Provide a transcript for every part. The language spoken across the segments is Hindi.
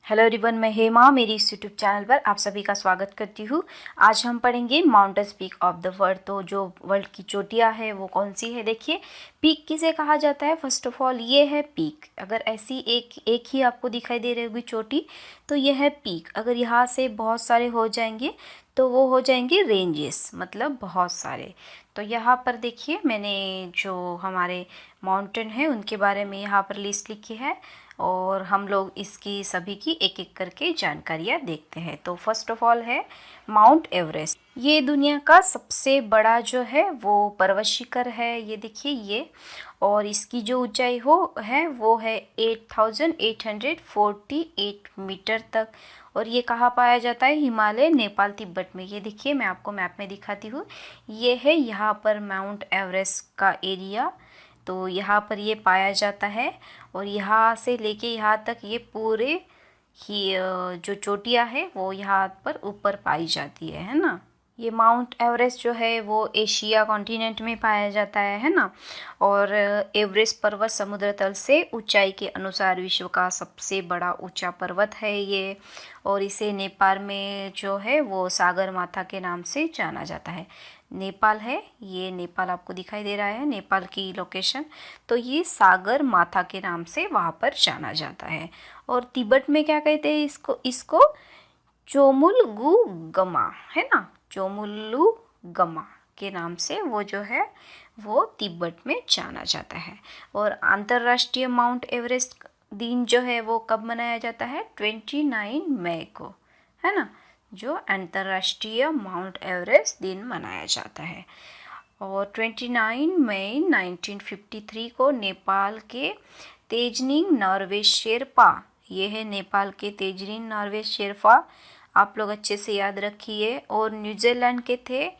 हेलो एवरीवन, मैं हेमा मेरी इस यूट्यूब चैनल पर आप सभी का स्वागत करती हूँ। आज हम पढ़ेंगे mountains peak of the world. तो जो वर्ल्ड की चोटियाँ है वो कौन सी है। देखिए, पीक किसे कहा जाता है। फर्स्ट ऑफ ऑल ये है पीक। अगर ऐसी एक ही आपको दिखाई दे रही होगी चोटी तो ये है पीक। अगर यहाँ से बहुत सारे हो जाएंगे तो वो हो जाएंगे रेंजेस, मतलब बहुत सारे। तो यहाँ पर देखिए, मैंने जो हमारे माउंटेन है उनके बारे में यहाँ पर लिस्ट लिखी है और हम लोग इसकी सभी की एक एक करके जानकारियाँ देखते हैं। तो फर्स्ट ऑफ ऑल है माउंट एवरेस्ट। ये दुनिया का सबसे बड़ा जो है वो पर्वत शिखर है। ये देखिए ये, और इसकी जो ऊंचाई है वो है 8848 मीटर तक। और ये कहाँ पाया जाता है। हिमालय, नेपाल, तिब्बत में। ये देखिए, मैं आपको मैप में दिखाती हूँ। ये है यहाँ पर माउंट एवरेस्ट का एरिया। तो यहाँ पर ये पाया जाता है और यहाँ से लेके यहाँ तक ये पूरे ही जो चोटियाँ है वो यहाँ पर ऊपर पाई जाती है ना। ये माउंट एवरेस्ट जो है वो एशिया कॉन्टिनेंट में पाया जाता है ना। और एवरेस्ट पर्वत समुद्र तल से ऊंचाई के अनुसार विश्व का सबसे बड़ा ऊंचा पर्वत है ये। और इसे नेपाल में जो है वो सागर माथा के नाम से जाना जाता है। नेपाल है ये, नेपाल आपको दिखाई दे रहा है, नेपाल की लोकेशन। तो ये सागर माथा के नाम से वहाँ पर जाना जाता है। और तिब्बत में क्या कहते हैं इसको चोमुलुंगमा है ना, चोमुलुंगमा के नाम से वो जो है वो तिब्बत में जाना जाता है। और अंतर्राष्ट्रीय माउंट एवरेस्ट दिन जो है वो कब मनाया जाता है, 29 मई को, है ना, जो अंतर्राष्ट्रीय माउंट एवरेस्ट दिन मनाया जाता है। और 29 मई 1953 को नेपाल के तेजनिंग नॉर्वे शेरपा, ये है नेपाल के तेजनिंग नॉर्वे शेरपा, आप लोग अच्छे से याद रखिए। और न्यूजीलैंड के थे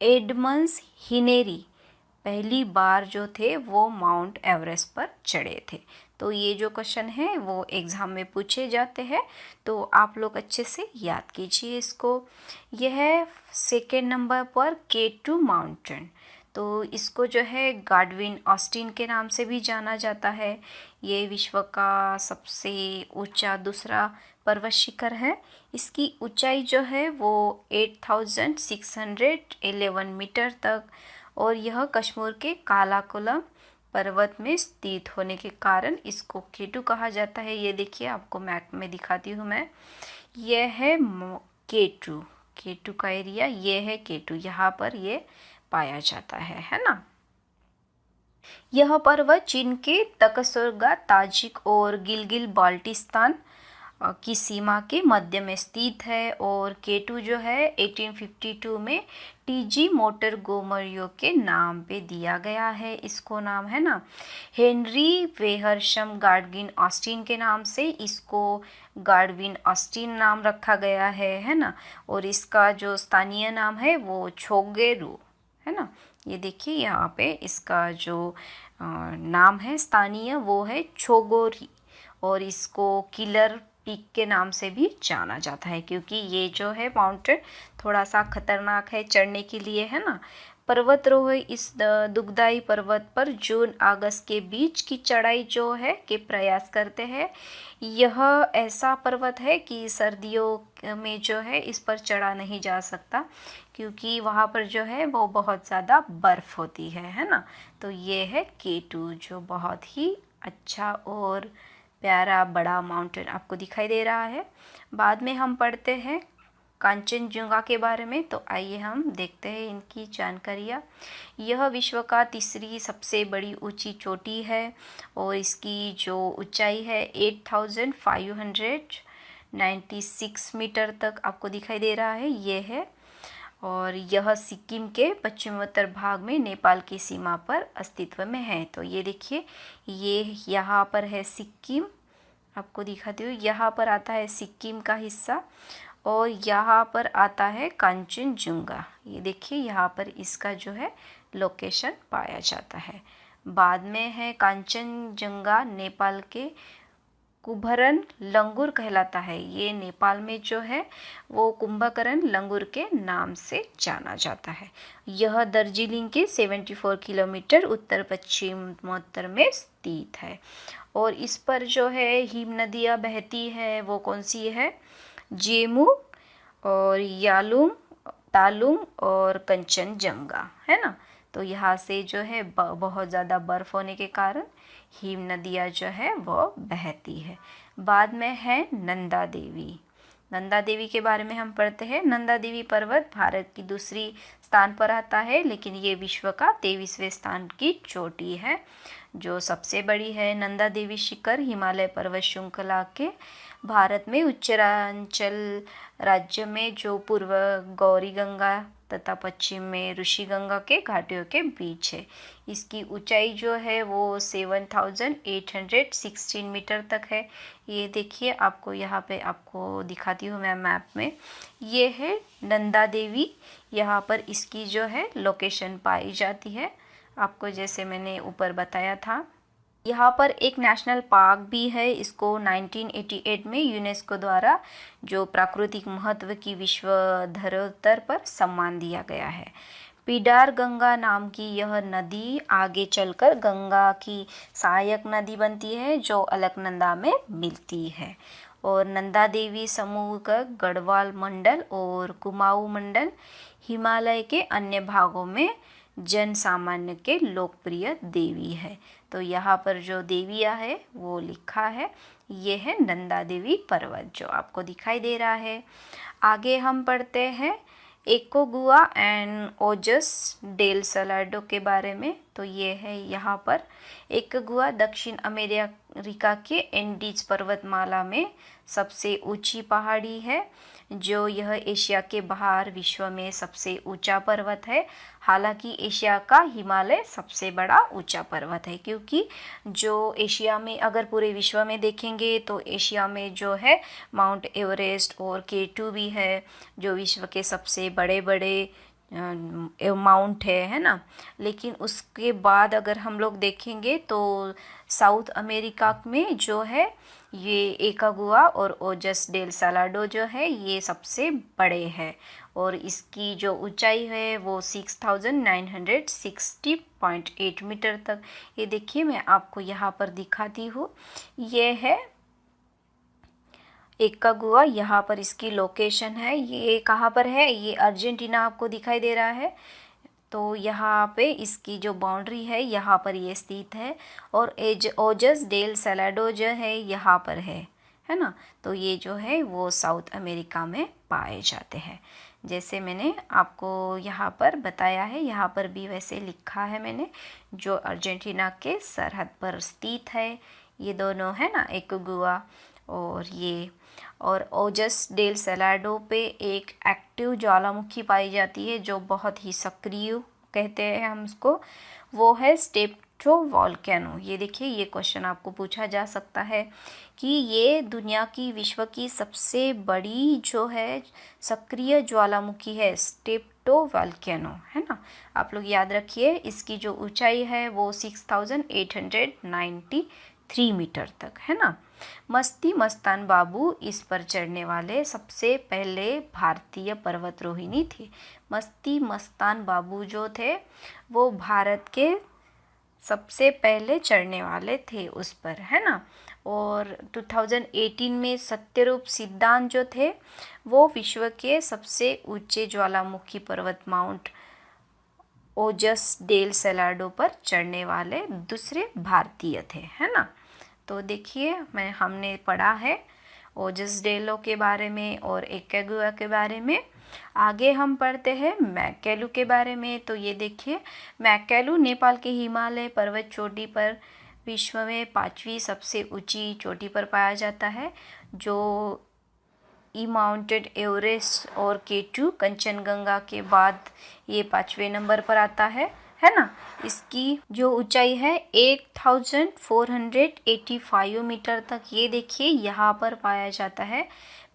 एडमंड्स हिलेरी, पहली बार जो थे वो माउंट एवरेस्ट पर चढ़े थे। तो ये जो क्वेश्चन है वो एग्ज़ाम में पूछे जाते हैं, तो आप लोग अच्छे से याद कीजिए इसको। यह है सेकेंड नंबर पर K2 माउंटेन। तो इसको जो है गाडविन ऑस्टिन के नाम से भी जाना जाता है। ये विश्व का सबसे ऊंचा दूसरा पर्वत शिखर है। इसकी ऊंचाई जो है वो 8611 मीटर तक। और यह कश्मीर के कालाकुलम पर्वत में स्थित होने के कारण इसको K2 कहा जाता है। ये देखिए, आपको मैप में दिखाती हूँ मैं। यह है K2 का एरिया, ये है K2, यहाँ पर ये पाया जाता है ना। यह पर्वत चीन के तकसुरगा, ताजिक और गिलगिल बाल्टिस्तान की सीमा के मध्य में स्थित है। और K2 जो है 1852 में टीजी मोटर गोमरियो के नाम पे दिया गया है, इसको नाम है ना। हेनरी वेहरशम गाडविन ऑस्टिन के नाम से इसको गाडविन ऑस्टिन नाम रखा गया है ना। और इसका जो स्थानीय नाम है वो छोगेरू है ना। ये देखिए, यहाँ पे इसका जो नाम है स्थानीय वो है छोगोरी। और इसको किलर पीक के नाम से भी जाना जाता है, क्योंकि ये जो है माउंटेन थोड़ा सा खतरनाक है चढ़ने के लिए, है ना। पर्वतारोही इस दुखदाई पर्वत पर जून अगस्त के बीच की चढ़ाई जो है के प्रयास करते हैं। यह ऐसा पर्वत है कि सर्दियों में जो है इस पर चढ़ा नहीं जा सकता, क्योंकि वहाँ पर जो है वो बहुत ज़्यादा बर्फ़ होती है ना। तो ये है K2, जो बहुत ही अच्छा और प्यारा बड़ा माउंटेन आपको दिखाई दे रहा है। बाद में हम पढ़ते हैं कांचनजुंगा के बारे में। तो आइए हम देखते हैं इनकी जानकारियाँ। यह विश्व का तीसरी सबसे बड़ी ऊंची चोटी है और इसकी जो ऊंचाई है 8596 मीटर तक आपको दिखाई दे रहा है, ये है। और यह सिक्किम के पश्चिमोत्तर भाग में नेपाल की सीमा पर अस्तित्व में है। तो ये देखिए, ये यहाँ पर है सिक्किम, आपको दिखाती हूँ। यहाँ पर आता है सिक्किम का हिस्सा और यहाँ पर आता है कांचनजुंगा। ये देखिए, यहाँ पर इसका जो है लोकेशन पाया जाता है। बाद में है कांचनजुंगा नेपाल के कुंभकर्ण लंगूर कहलाता है। ये नेपाल में जो है वो कुंभकर्ण लंगूर के नाम से जाना जाता है। यह दार्जिलिंग के 74 किलोमीटर उत्तर पश्चिमोत्तर में स्थित है। और इस पर जो है हिम नदियाँ बहती है वो कौन सी है, जेमू और यालुंग, तालुंग और कंचनजंगा, है ना। तो यहाँ से जो है बहुत ज़्यादा बर्फ़ होने के कारण हिम नदियाँ जो है वो बहती है। बाद में है नंदा देवी। नंदा देवी के बारे में हम पढ़ते हैं। नंदा देवी पर्वत भारत की दूसरी स्थान पर आता है, लेकिन ये विश्व का 23वें स्थान की चोटी है जो सबसे बड़ी है। नंदा देवी शिखर हिमालय पर्वत श्रृंखला के भारत में उत्तरांचल राज्य में जो पूर्व गौरी गंगा तथा पश्चिम में ऋषि गंगा के घाटियों के बीच है। इसकी ऊंचाई जो है वो 7816 मीटर तक है। ये देखिए, आपको यहाँ पे आपको दिखाती हूँ मैं मैप में। ये है नंदा देवी, यहाँ पर इसकी जो है लोकेशन पाई जाती है। आपको जैसे मैंने ऊपर बताया था, यहाँ पर एक नेशनल पार्क भी है। इसको 1988 में यूनेस्को द्वारा जो प्राकृतिक महत्व की विश्व धरोहर पर सम्मान दिया गया है। पिडार गंगा नाम की यह नदी आगे चलकर गंगा की सहायक नदी बनती है जो अलकनंदा में मिलती है। और नंदा देवी समूह का गढ़वाल मंडल और कुमाऊं मंडल हिमालय के अन्य भागों में जन सामान्य के लोकप्रिय देवी है। तो यहाँ पर जो देवियाँ है वो लिखा है, ये है नंदा देवी पर्वत जो आपको दिखाई दे रहा है। आगे हम पढ़ते हैं एकोगुआ एंड ओजस डेल सलाडो के बारे में। तो ये है यहाँ पर एकोगुआ दक्षिण अमेरिका के एंडीज पर्वतमाला में सबसे ऊंची पहाड़ी है, जो यह एशिया के बाहर विश्व में सबसे ऊंचा पर्वत है। हालांकि एशिया का हिमालय सबसे बड़ा ऊंचा पर्वत है, क्योंकि जो एशिया में अगर पूरे विश्व में देखेंगे तो एशिया में जो है माउंट एवरेस्ट और K2 भी है, जो विश्व के सबसे बड़े बड़े माउंट है ना। लेकिन उसके बाद अगर हम लोग देखेंगे तो साउथ अमेरिका में जो है ये एकागुआ और ओजस डेल सालाडो जो है ये सबसे बड़े हैं, और इसकी जो ऊंचाई है वो 6960.8 मीटर तक। ये देखिए, मैं आपको यहाँ पर दिखाती हूँ। ये है एकागुआ, यहाँ पर इसकी लोकेशन है। ये कहाँ पर है, ये अर्जेंटीना आपको दिखाई दे रहा है। तो यहाँ पे इसकी जो बाउंड्री है यहाँ पर ये स्थित है, और ओजस डेल सलाडो जो है यहाँ पर है ना। तो ये जो है वो साउथ अमेरिका में पाए जाते हैं। जैसे मैंने आपको यहाँ पर बताया है, यहाँ पर भी वैसे लिखा है मैंने, जो अर्जेंटीना के सरहद पर स्थित है। ये दोनों है ना, एकोगुआ और ये। और ओजस डेल सलाडो पे एक एक्टिव ज्वालामुखी पाई जाती है जो बहुत ही सक्रिय कहते हैं हम उसको, वो है स्ट्रेटोवोल्केनो। ये देखिए, ये क्वेश्चन आपको पूछा जा सकता है कि ये दुनिया की विश्व की सबसे बड़ी जो है सक्रिय ज्वालामुखी है, स्ट्रेटोवोल्केनो, है ना। आप लोग याद रखिए, इसकी जो ऊंचाई है वो 6893 मीटर तक है ना। मस्ती मस्तान बाबू इस पर चढ़ने वाले सबसे पहले भारतीय पर्वतारोहिणी थे। मस्ती मस्तान बाबू जो थे वो भारत के सबसे पहले चढ़ने वाले थे उस पर, है ना। और 2018 में सत्यरूप सिद्धांत जो थे वो विश्व के सबसे ऊंचे ज्वालामुखी पर्वत माउंट ओजस डेल सलाडो पर चढ़ने वाले दूसरे भारतीय थे, है ना। तो देखिए, हमने पढ़ा है ओजस डेलो के बारे में और एकागुआ के बारे में। आगे हम पढ़ते हैं मैकेलू के बारे में। तो ये देखिए, मैकेलू नेपाल के हिमालय पर्वत चोटी पर विश्व में 5वीं सबसे ऊंची चोटी पर पाया जाता है, जो माउंटेड एवरेस्ट और K2 कंचनजंगा के बाद ये 5वें नंबर पर आता है ना। इसकी जो ऊंचाई है 1485 मीटर तक, ये देखिए यहाँ पर पाया जाता है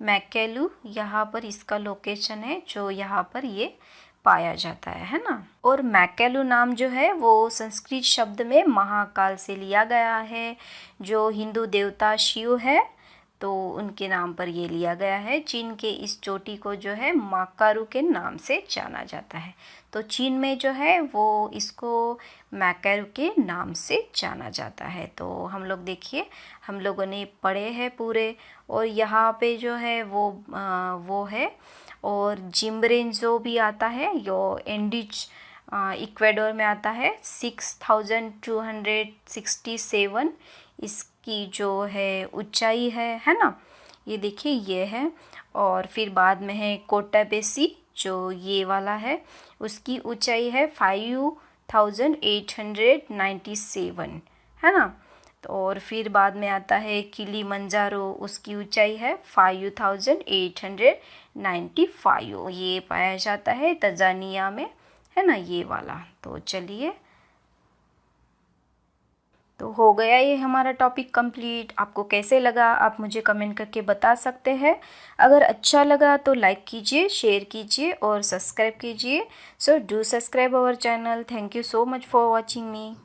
मैकेलू। यहाँ पर इसका लोकेशन है जो यहाँ पर ये पाया जाता है ना। और मैकेलू नाम जो है वो संस्कृत शब्द में महाकाल से लिया गया है, जो हिंदू देवता शिव है। तो उनके नाम पर ये लिया गया है। चीन के इस चोटी को जो है माकारू के नाम से जाना जाता है। तो चीन में जो है वो इसको मैकारू के नाम से जाना जाता है। तो हम लोग देखिए, हम लोगों ने पढ़े हैं पूरे, और यहाँ पे जो है वो है। और जिमरेंजो भी आता है, यो एंडीज इक्वेडोर में आता है। 6267 इसकी जो है ऊंचाई है ना, ये देखिए ये है। और फिर बाद में है कोटाबेसी, जो ये वाला है, उसकी ऊंचाई है 5897 है ना। तो और फिर बाद में आता है किलिमंजारो, उसकी ऊंचाई है 5895, ये पाया जाता है तंजानिया में, है ना, ये वाला। तो चलिए, तो हो गया ये हमारा टॉपिक कंप्लीट। आपको कैसे लगा आप मुझे कमेंट करके बता सकते हैं। अगर अच्छा लगा तो लाइक कीजिए, शेयर कीजिए और सब्सक्राइब कीजिए। So do subscribe our channel. Thank you so much for watching me.